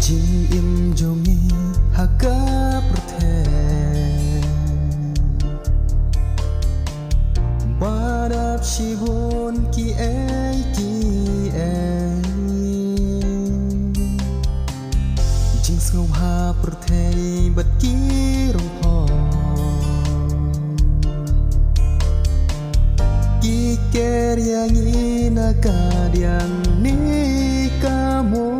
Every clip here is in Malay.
Jing im jongi haka prothe Badap shibun ki ei Jing sngau ha prothe bat ki rong po Ki ker yang inaka diang ni kamu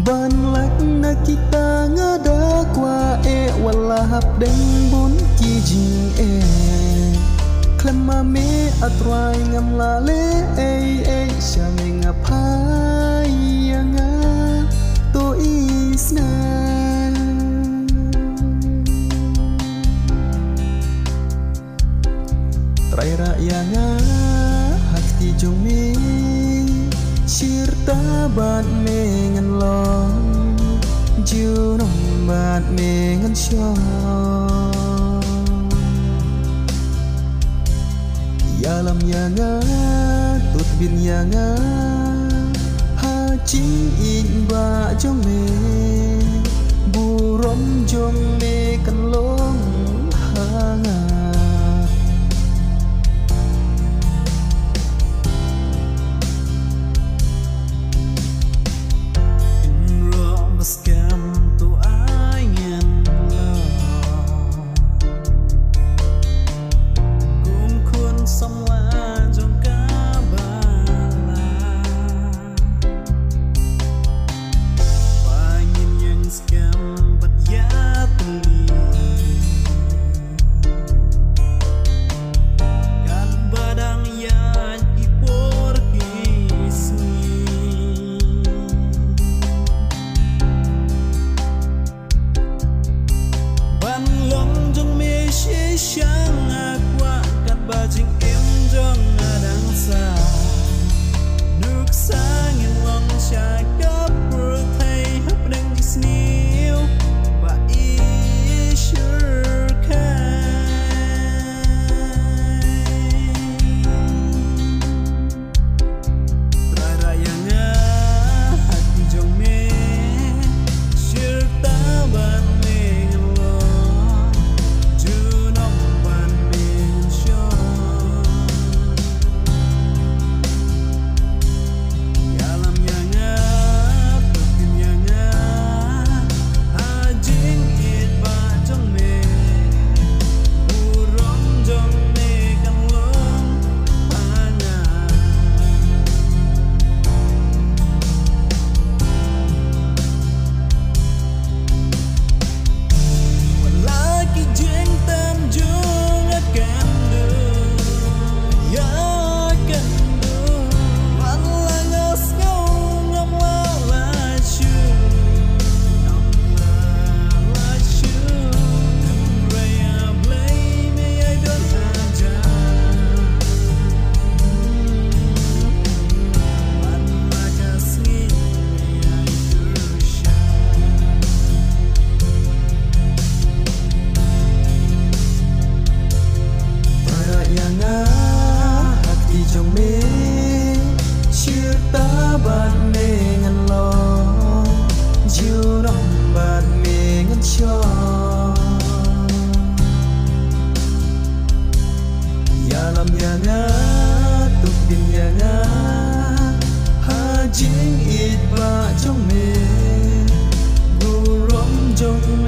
Ban lek na kita ngada kwa walahap deng bun ki jing Klema me atrai ngam lale sya me ngapai yanga to isna Trai ra yanga hakti jong me Sirta bat me ngan long Jiu nong bat me ngan syo Yalam yanga tut bin yanga Ha ching in ba jong me Burom jong me kan long hanga Bajing im jong ngadang sa Nuk sangin long syaka perthai hap deng jisniu Ba i sure kai Trai rayanga hati jong me Syirta ban me ngelo Junong ban me syo Yalam yanga tuk bin yanga Ha jing it ba jong me Burom jong